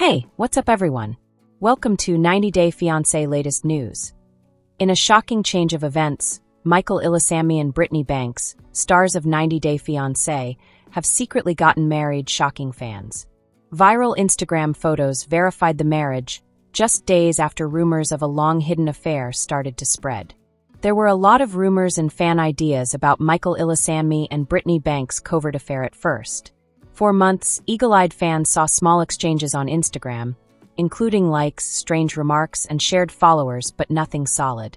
Hey, what's up everyone? Welcome to 90 Day Fiancé latest news. In a shocking change of events, Ilesanmi and Brittany Banks, stars of 90 Day Fiancé, have secretly gotten married, shocking fans. Viral Instagram photos verified the marriage just days after rumors of a long-hidden affair started to spread. There were a lot of rumors and fan ideas about Ilesanmi and Brittany Banks' covert affair at first. For months, eagle-eyed fans saw small exchanges on Instagram, including likes, strange remarks, and shared followers, but nothing solid.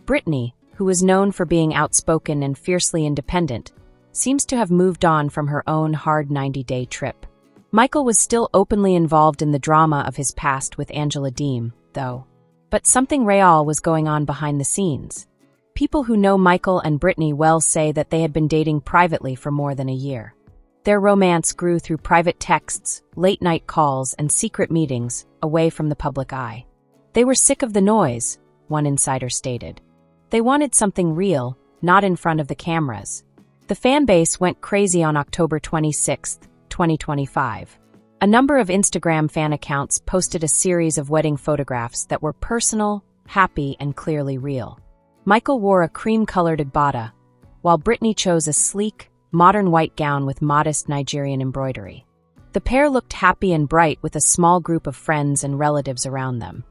Brittany, who was known for being outspoken and fiercely independent, seems to have moved on from her own hard 90-day trip. Michael was still openly involved in the drama of his past with Angela Deem, though. But something real was going on behind the scenes. People who know Michael and Brittany well say that they had been dating privately for more than a year. Their romance grew through private texts, late-night calls, and secret meetings, away from the public eye. They were sick of the noise, one insider stated. They wanted something real, not in front of the cameras. The fan base went crazy on October 26, 2025. A number of Instagram fan accounts posted a series of wedding photographs that were personal, happy, and clearly real. Michael wore a cream-colored agbada, while Brittany chose a sleek, modern white gown with modest Nigerian embroidery. The pair looked happy and bright with a small group of friends and relatives around them.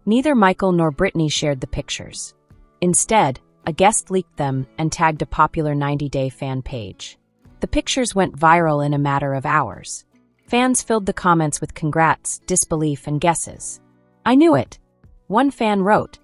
Neither Michael nor Brittany shared the pictures. Instead, a guest leaked them and tagged a popular 90-day fan page. The pictures went viral in a matter of hours. Fans filled the comments with congrats, disbelief, and guesses. "I knew it," one fan wrote.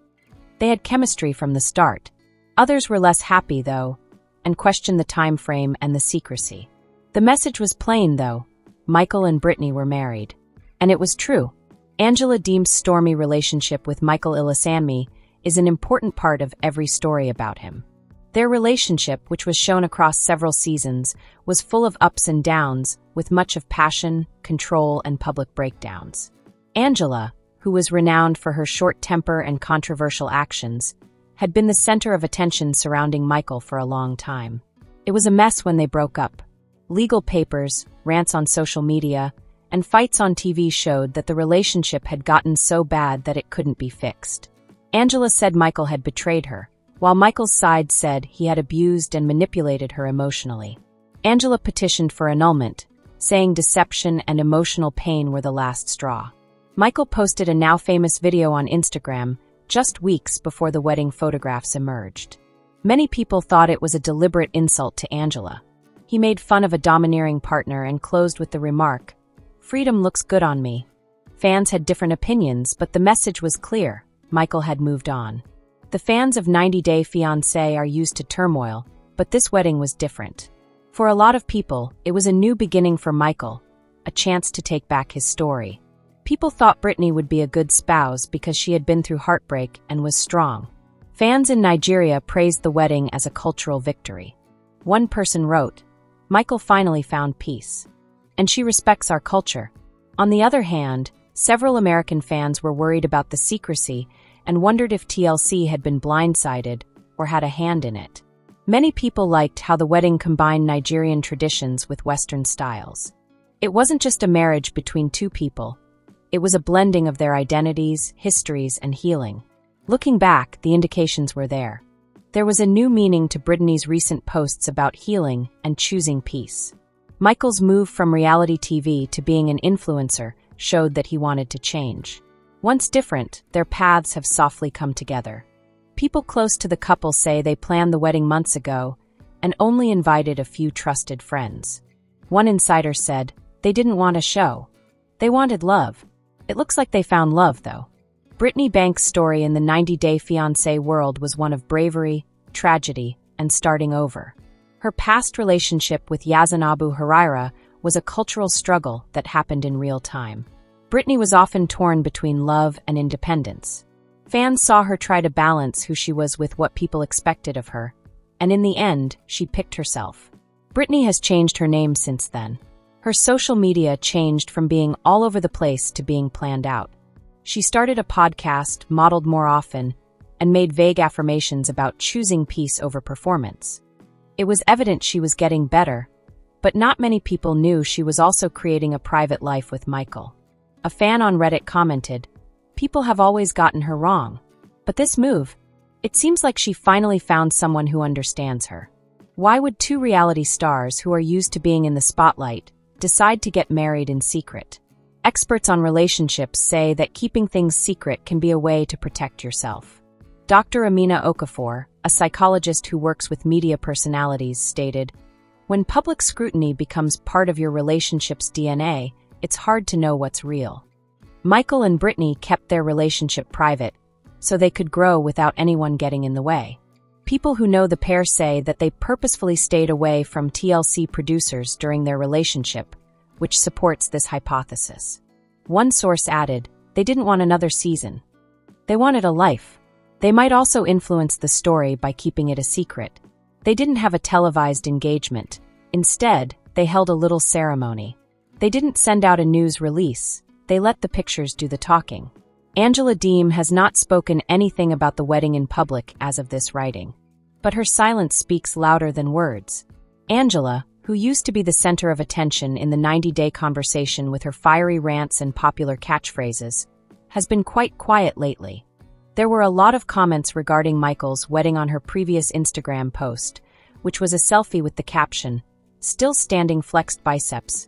They had chemistry from the start. Others were less happy, though, and questioned the time frame and the secrecy. The message was plain, though. Michael and Brittany were married. And it was true. Angela Deem's stormy relationship with Ilesanmi is an important part of every story about him. Their relationship, which was shown across several seasons, was full of ups and downs, with much of passion, control, and public breakdowns. Angela, who was renowned for her short temper and controversial actions, had been the center of attention surrounding Michael for a long time. It was a mess when they broke up. Legal papers, rants on social media, and fights on TV showed that the relationship had gotten so bad that it couldn't be fixed. Angela said Michael had betrayed her, while Michael's side said he had abused and manipulated her emotionally. Angela petitioned for annulment, saying deception and emotional pain were the last straw. Michael posted a now-famous video on Instagram just weeks before the wedding photographs emerged. Many people thought it was a deliberate insult to Angela. He made fun of a domineering partner and closed with the remark, "Freedom looks good on me." Fans had different opinions, but the message was clear. Michael had moved on. The fans of 90 Day Fiancé are used to turmoil, but this wedding was different. For a lot of people, it was a new beginning for Michael, a chance to take back his story. People thought Brittany would be a good spouse because she had been through heartbreak and was strong. Fans in Nigeria praised the wedding as a cultural victory. One person wrote, "Michael finally found peace. And she respects our culture." On the other hand, several American fans were worried about the secrecy and wondered if TLC had been blindsided or had a hand in it. Many people liked how the wedding combined Nigerian traditions with Western styles. It wasn't just a marriage between two people. It was a blending of their identities, histories, and healing. Looking back, the indications were there. There was a new meaning to Brittany's recent posts about healing and choosing peace. Michael's move from reality TV to being an influencer showed that he wanted to change. Once different, their paths have softly come together. People close to the couple say they planned the wedding months ago and only invited a few trusted friends. One insider said, "They didn't want a show. They wanted love." It looks like they found love, though. Brittany Banks' story in the 90 Day Fiancé world was one of bravery, tragedy, and starting over. Her past relationship with Yazanabu Harira was a cultural struggle that happened in real time. Brittany was often torn between love and independence. Fans saw her try to balance who she was with what people expected of her, and in the end, she picked herself. Brittany has changed her name since then. Her social media changed from being all over the place to being planned out. She started a podcast, modeled more often, and made vague affirmations about choosing peace over performance. It was evident she was getting better, but not many people knew she was also creating a private life with Michael. A fan on Reddit commented, "People have always gotten her wrong. But this move, it seems like she finally found someone who understands her." Why would two reality stars who are used to being in the spotlight decide to get married in secret? Experts on relationships say that keeping things secret can be a way to protect yourself. Dr. Amina Okafor, a psychologist who works with media personalities, stated, "When public scrutiny becomes part of your relationship's DNA, it's hard to know what's real." Michael and Brittany kept their relationship private, so they could grow without anyone getting in the way. People who know the pair say that they purposefully stayed away from TLC producers during their relationship, which supports this hypothesis. One source added, "They didn't want another season. They wanted a life." They might also influence the story by keeping it a secret. They didn't have a televised engagement. Instead, they held a little ceremony. They didn't send out a news release. They let the pictures do the talking. Angela Deem has not spoken anything about the wedding in public as of this writing. But her silence speaks louder than words. Angela, who used to be the center of attention in the 90-day conversation with her fiery rants and popular catchphrases, has been quite quiet lately. There were a lot of comments regarding Michael's wedding on her previous Instagram post, which was a selfie with the caption, "Still standing flexed biceps."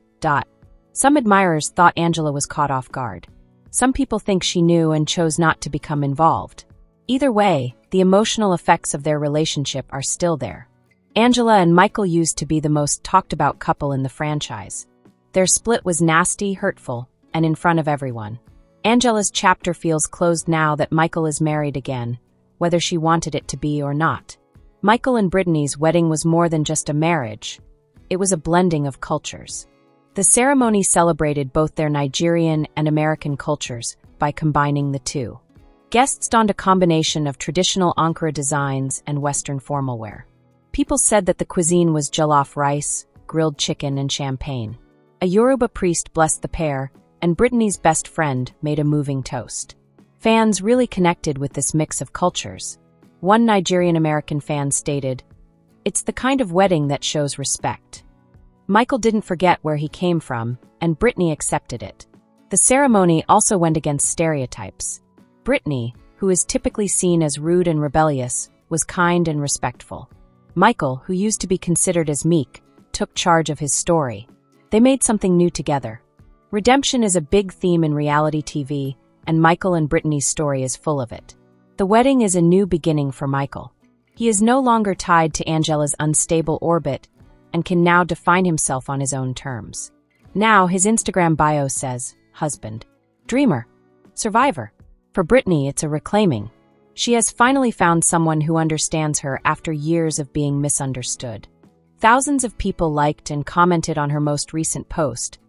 Some admirers thought Angela was caught off guard. Some people think she knew and chose not to become involved. Either way, the emotional effects of their relationship are still there. Angela and Michael used to be the most talked about couple in the franchise. Their split was nasty, hurtful, and in front of everyone. Angela's chapter feels closed now that Michael is married again, whether she wanted it to be or not. Michael and Brittany's wedding was more than just a marriage. It was a blending of cultures. The ceremony celebrated both their Nigerian and American cultures by combining the two. Guests donned a combination of traditional Ankara designs and Western formal wear. People said that the cuisine was jollof rice, grilled chicken, and champagne. A Yoruba priest blessed the pair, and Brittany's best friend made a moving toast. Fans really connected with this mix of cultures. One Nigerian-American fan stated, "It's the kind of wedding that shows respect." Michael didn't forget where he came from, and Brittany accepted it. The ceremony also went against stereotypes. Brittany, who is typically seen as rude and rebellious, was kind and respectful. Michael, who used to be considered as meek, took charge of his story. They made something new together. Redemption is a big theme in reality TV, and Michael and Brittany's story is full of it. The wedding is a new beginning for Michael. He is no longer tied to Angela's unstable orbit and can now define himself on his own terms. Now his Instagram bio says, husband, dreamer, survivor. For Brittany, it's a reclaiming. She has finally found someone who understands her after years of being misunderstood. Thousands of people liked and commented on her most recent post,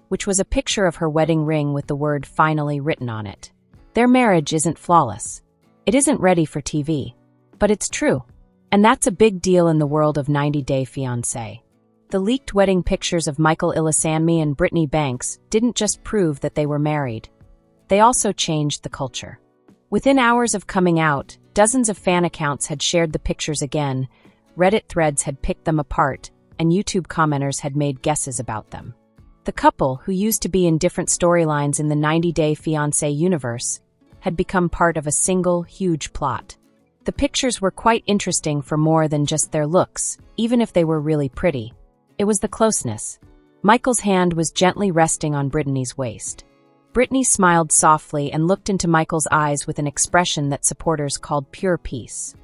which was a picture of her wedding ring with the word "finally" written on it. Their marriage isn't flawless. It isn't ready for TV. But it's true. And that's a big deal in the world of 90-Day Fiancé. The leaked wedding pictures of Michael Ilesanmi and Brittany Banks didn't just prove that they were married. They also changed the culture. Within hours of coming out, dozens of fan accounts had shared the pictures again, Reddit threads had picked them apart, and YouTube commenters had made guesses about them. The couple, who used to be in different storylines in the 90-Day Fiancé universe, had become part of a single, huge plot. The pictures were quite interesting for more than just their looks, even if they were really pretty. It was the closeness. Michael's hand was gently resting on Brittany's waist. Brittany smiled softly and looked into Michael's eyes with an expression that supporters called pure peace.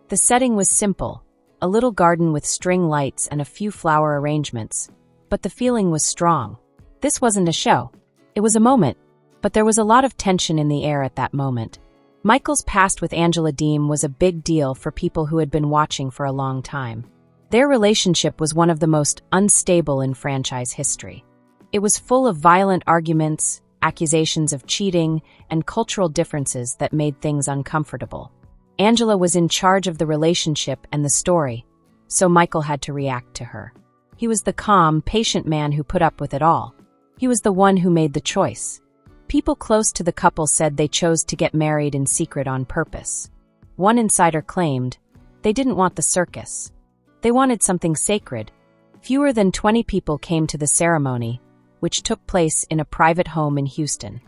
The setting was simple, a little garden with string lights and a few flower arrangements, but the feeling was strong. This wasn't a show. It was a moment, but there was a lot of tension in the air at that moment. Michael's past with Angela Deem was a big deal for people who had been watching for a long time. Their relationship was one of the most unstable in franchise history. It was full of violent arguments, accusations of cheating, and cultural differences that made things uncomfortable. Angela was in charge of the relationship and the story, so Michael had to react to her. He was the calm, patient man who put up with it all. He was the one who made the choice. People close to the couple said they chose to get married in secret on purpose. One insider claimed they didn't want the circus. They wanted something sacred. Fewer than 20 people came to the ceremony, which took place in a private home in Houston.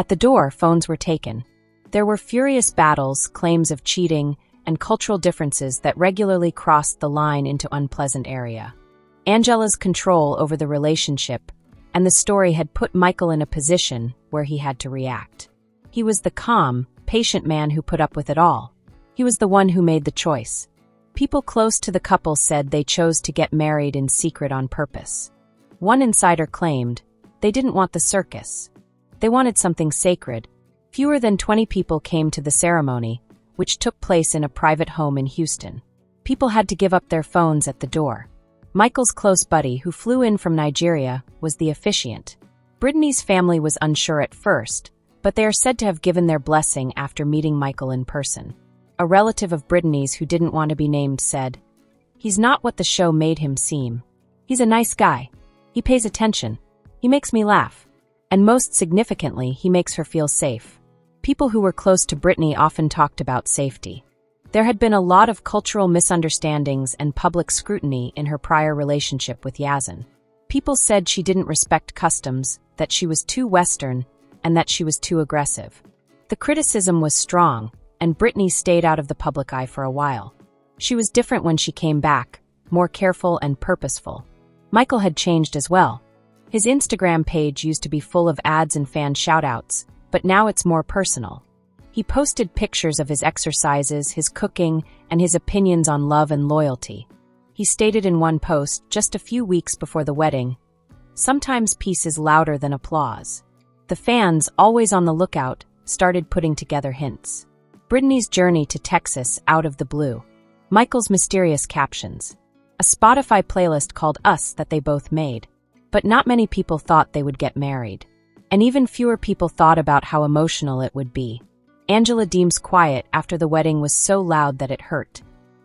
At the door, phones were taken. There were furious battles, claims of cheating, and cultural differences that regularly crossed the line into unpleasant area. Angela's control over the relationship and the story had put Michael in a position where he had to react. He was the calm, patient man who put up with it all. He was the one who made the choice. People close to the couple said they chose to get married in secret on purpose. One insider claimed they didn't want the circus. They wanted something sacred. Fewer than 20 people came to the ceremony, which took place in a private home in Houston. People had to give up their phones at the door. Michael's close buddy, who flew in from Nigeria, was the officiant. Brittany's family was unsure at first, but they are said to have given their blessing after meeting Michael in person. A relative of Brittany's who didn't want to be named said, "He's not what the show made him seem. He's a nice guy. He pays attention. He makes me laugh. And most significantly, he makes her feel safe." People who were close to Brittany often talked about safety. There had been a lot of cultural misunderstandings and public scrutiny in her prior relationship with Yazan. People said she didn't respect customs, that she was too Western, and that she was too aggressive. The criticism was strong, and Brittany stayed out of the public eye for a while. She was different when she came back, more careful and purposeful. Michael had changed as well. His Instagram page used to be full of ads and fan shoutouts, but now it's more personal. He posted pictures of his exercises, his cooking, and his opinions on love and loyalty. He stated in one post, just a few weeks before the wedding, "Sometimes peace is louder than applause." The fans, always on the lookout, started putting together hints. Brittany's journey to Texas out of the blue. Michael's mysterious captions. A Spotify playlist called Us that they both made. But not many people thought they would get married. And even fewer people thought about how emotional it would be. Angela Deem's quiet after the wedding was so loud that it hurt.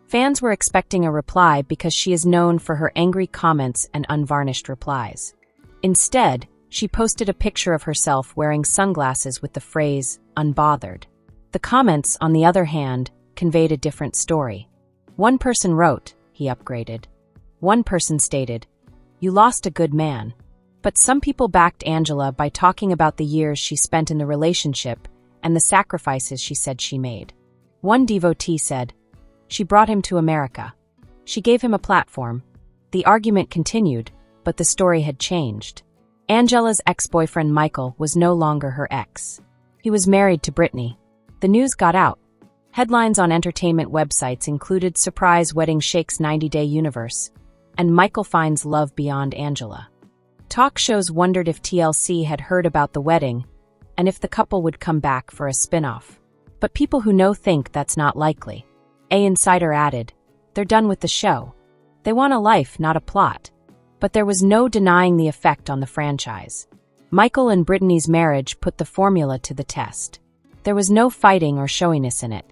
Fans were expecting a reply because she is known for her angry comments and unvarnished replies. Instead, she posted a picture of herself wearing sunglasses with the phrase, "unbothered." The comments, on the other hand, conveyed a different story. One person wrote, "He upgraded." One person stated, "You lost a good man." But some people backed Angela by talking about the years she spent in the relationship and the sacrifices she said she made. One devotee said, "She brought him to America. She gave him a platform." The argument continued, but the story had changed. Angela's ex-boyfriend Michael was no longer her ex. He was married to Brittany. The news got out. Headlines on entertainment websites included "Surprise Wedding Shakes 90-Day Universe" and "Michael Finds Love Beyond Angela." Talk shows wondered if TLC had heard about the wedding and if the couple would come back for a spin-off. But people who know think that's not likely. A insider added, "They're done with the show. They want a life, not a plot." But there was no denying the effect on the franchise. Michael and Brittany's marriage put the formula to the test. There was no fighting or showiness in it.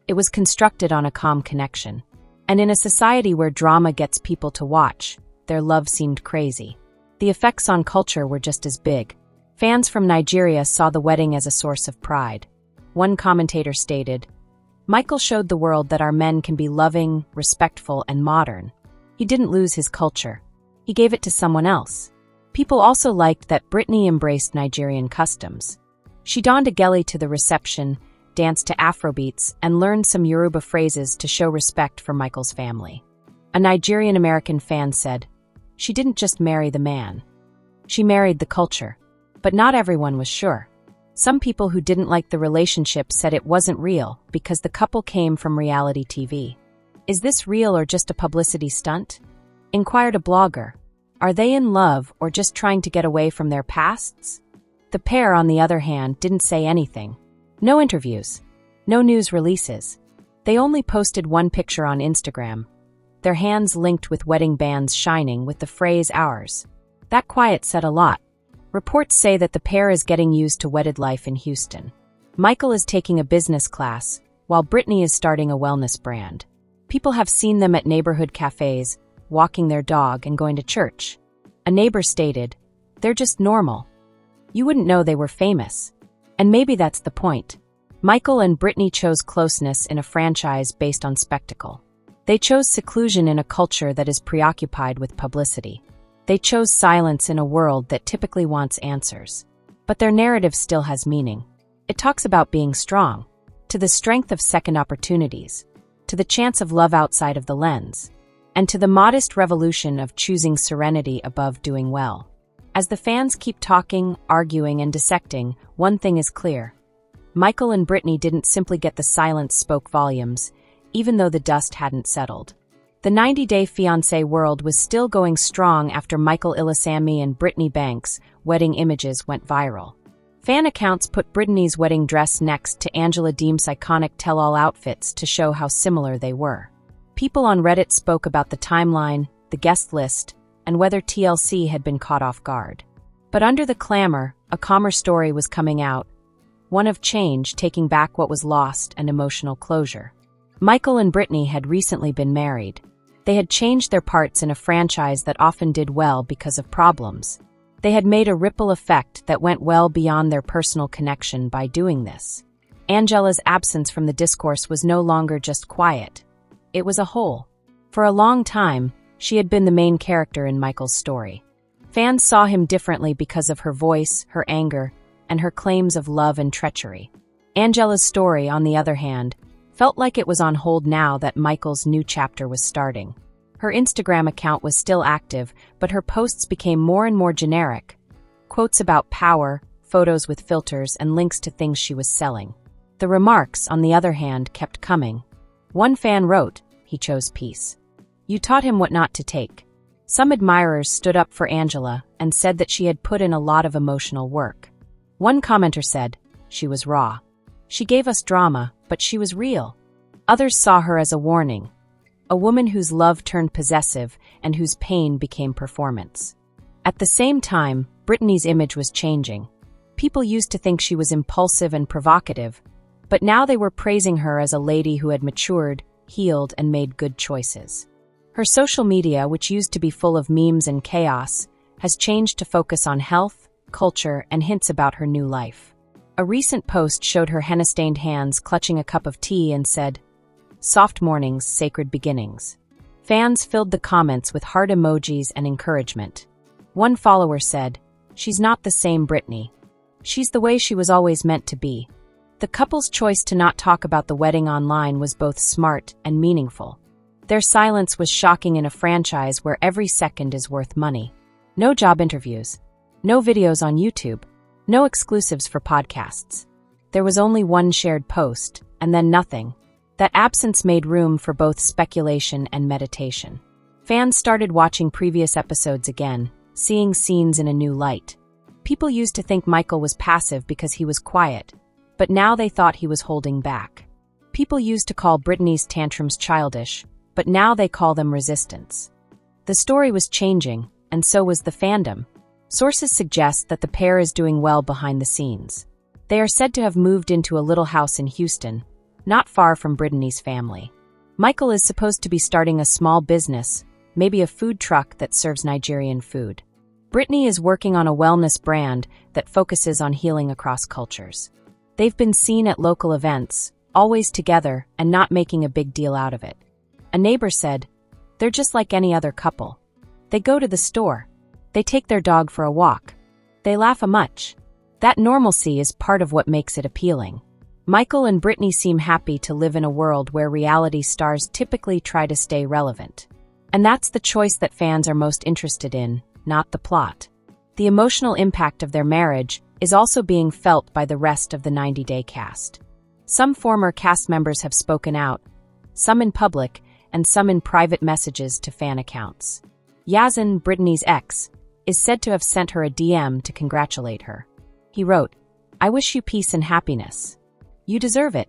It was constructed on a calm connection. And in a society where drama gets people to watch, their love seemed crazy. The effects on culture were just as big. Fans from Nigeria saw the wedding as a source of pride. One commentator stated, "Michael showed the world that our men can be loving, respectful, and modern. He didn't lose his culture. He gave it to someone else." People also liked that Brittany embraced Nigerian customs. She donned a gele to the reception, danced to Afrobeats, and learned some Yoruba phrases to show respect for Michael's family. A Nigerian-American fan said, "She didn't just marry the man. She married the culture." But not everyone was sure. Some people who didn't like the relationship said it wasn't real because the couple came from reality TV. "Is this real or just a publicity stunt?" inquired a blogger. "Are they in love or just trying to get away from their pasts?" The pair, on the other hand, didn't say anything. No interviews. No news releases. They only posted one picture on Instagram, their hands linked with wedding bands shining with the phrase "ours." That quiet said a lot. Reports say that the pair is getting used to wedded life in Houston. Michael is taking a business class, while Brittany is starting a wellness brand. People have seen them at neighborhood cafes, walking their dog and going to church. A neighbor stated, "They're just normal. You wouldn't know they were famous." And maybe that's the point. Michael and Brittany chose closeness in a franchise based on spectacle. They chose seclusion in a culture that is preoccupied with publicity. They chose silence in a world that typically wants answers. But their narrative still has meaning. It talks about being strong, to the strength of second opportunities, to the chance of love outside of the lens, and to the modest revolution of choosing serenity above doing well. As the fans keep talking, arguing, and dissecting, one thing is clear. Michael and Brittany didn't simply get the silence spoke volumes, even though the dust hadn't settled. The 90-Day Fiancé world was still going strong after Ilesanmi and Brittany Banks' wedding images went viral. Fan accounts put Brittany's wedding dress next to Angela Deem's iconic tell-all outfits to show how similar they were. People on Reddit spoke about the timeline, the guest list, and whether TLC had been caught off guard. But under the clamor, a calmer story was coming out, one of change, taking back what was lost, and emotional closure. Michael and Brittany had recently been married. They had changed their parts in a franchise that often did well because of problems. They had made a ripple effect that went well beyond their personal connection by doing this. Angela's absence from the discourse was no longer just quiet. It was a whole. For a long time, she had been the main character in Michael's story. Fans saw him differently because of her voice, her anger, and her claims of love and treachery. Angela's story, on the other hand, felt like it was on hold now that Michael's new chapter was starting. Her Instagram account was still active, but her posts became more and more generic. Quotes about power, photos with filters, and links to things she was selling. The remarks, on the other hand, kept coming. One fan wrote, "He chose peace. You taught him what not to take." Some admirers stood up for Angela and said that she had put in a lot of emotional work. One commenter said, "She was raw. She gave us drama, but she was real." Others saw her as a warning, a woman whose love turned possessive and whose pain became performance. At the same time, Brittany's image was changing. People used to think she was impulsive and provocative, but now they were praising her as a lady who had matured, healed, and made good choices. Her social media, which used to be full of memes and chaos, has changed to focus on health, culture, and hints about her new life. A recent post showed her henna-stained hands clutching a cup of tea and said, "Soft mornings, sacred beginnings." Fans filled the comments with heart emojis and encouragement. One follower said, "She's not the same Brittany. She's the way she was always meant to be." The couple's choice to not talk about the wedding online was both smart and meaningful. Their silence was shocking in a franchise where every second is worth money. No job interviews. No videos on YouTube. No exclusives for podcasts. There was only one shared post, and then nothing. That absence made room for both speculation and meditation. Fans started watching previous episodes again, seeing scenes in a new light. People used to think Michael was passive because he was quiet, but now they thought he was holding back. People used to call Brittany's tantrums childish, but now they call them resistance. The story was changing, and so was the fandom. Sources suggest that the pair is doing well behind the scenes. They are said to have moved into a little house in Houston, not far from Brittany's family. Michael is supposed to be starting a small business, maybe a food truck that serves Nigerian food. Brittany is working on a wellness brand that focuses on healing across cultures. They've been seen at local events, always together and not making a big deal out of it. A neighbor said, "They're just like any other couple. They go to the store. They take their dog for a walk. They laugh a much." That normalcy is part of what makes it appealing. Michael and Brittany seem happy to live in a world where reality stars typically try to stay relevant. And that's the choice that fans are most interested in, not the plot. The emotional impact of their marriage is also being felt by the rest of the 90-Day cast. Some former cast members have spoken out, some in public, and some in private messages to fan accounts. Yazan, Brittany's ex, is said to have sent her a DM to congratulate her. He wrote, "I wish you peace and happiness. You deserve it."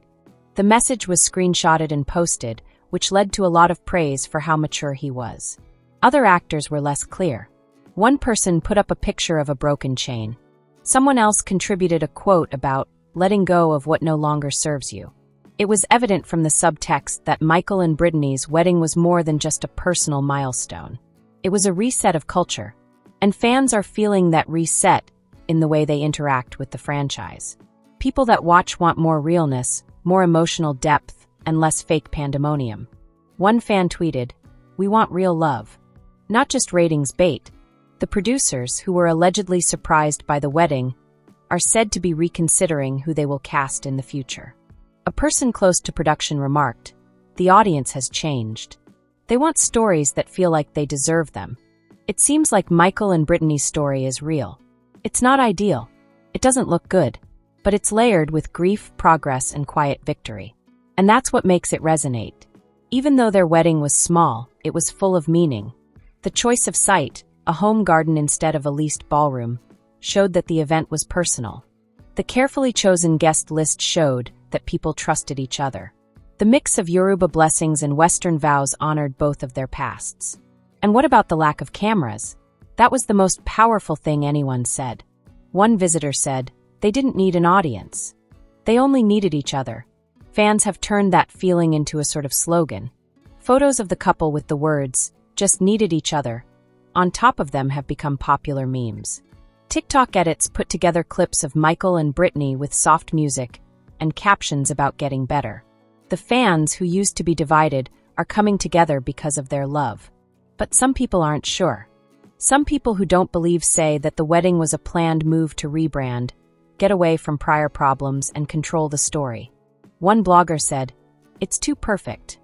The message was screenshotted and posted, which led to a lot of praise for how mature he was. Other actors were less clear. One person put up a picture of a broken chain. Someone else contributed a quote about letting go of what no longer serves you. It was evident from the subtext that Michael and Brittany's wedding was more than just a personal milestone. It was a reset of culture. And fans are feeling that reset in the way they interact with the franchise. People that watch want more realness, more emotional depth, and less fake pandemonium. One fan tweeted, "We want real love. Not just ratings bait." The producers, who were allegedly surprised by the wedding, are said to be reconsidering who they will cast in the future. A person close to production remarked, "The audience has changed. They want stories that feel like they deserve them." It seems like Michael and Brittany's story is real. It's not ideal. It doesn't look good, but it's layered with grief, progress, and quiet victory. And that's what makes it resonate. Even though their wedding was small, it was full of meaning. The choice of site, a home garden instead of a leased ballroom, showed that the event was personal. The carefully chosen guest list showed that people trusted each other. The mix of Yoruba blessings and Western vows honored both of their pasts. And what about the lack of cameras? That was the most powerful thing anyone said. One visitor said, "They didn't need an audience. They only needed each other." Fans have turned that feeling into a sort of slogan. Photos of the couple with the words, "Just needed each other," on top of them have become popular memes. TikTok edits put together clips of Michael and Brittany with soft music and captions about getting better. The fans who used to be divided are coming together because of their love. But some people aren't sure. Some people who don't believe say that the wedding was a planned move to rebrand, get away from prior problems, and control the story. One blogger said, "It's too perfect.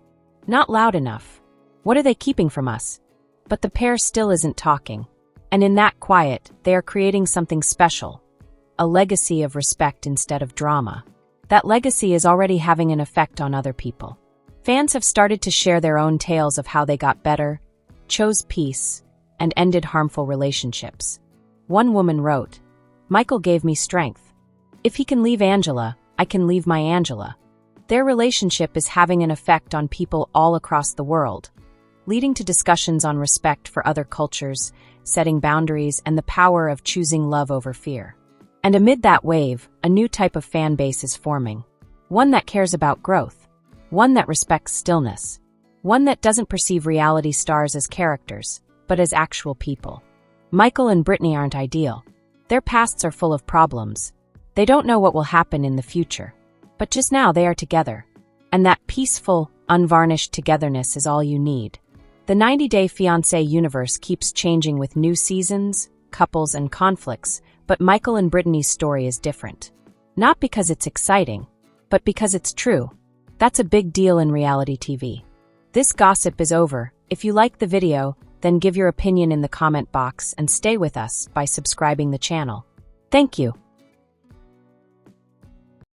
Not loud enough. What are they keeping from us?" But the pair still isn't talking. And in that quiet, they are creating something special. A legacy of respect instead of drama. That legacy is already having an effect on other people. Fans have started to share their own tales of how they got better, chose peace, and ended harmful relationships. One woman wrote, "Michael gave me strength. If he can leave Angela, I can leave my Angela." Their relationship is having an effect on people all across the world, leading to discussions on respect for other cultures, setting boundaries, and the power of choosing love over fear. And amid that wave, a new type of fan base is forming. One that cares about growth. One that respects stillness. One that doesn't perceive reality stars as characters, but as actual people. Michael and Brittany aren't ideal. Their pasts are full of problems. They don't know what will happen in the future. But just now they are together. And that peaceful, unvarnished togetherness is all you need. The 90-Day Fiancé universe keeps changing with new seasons, couples, and conflicts, but Michael and Brittany's story is different. Not because it's exciting, but because it's true. That's a big deal in reality TV. This gossip is over. If you like the video, then give your opinion in the comment box and stay with us by subscribing the channel. Thank you.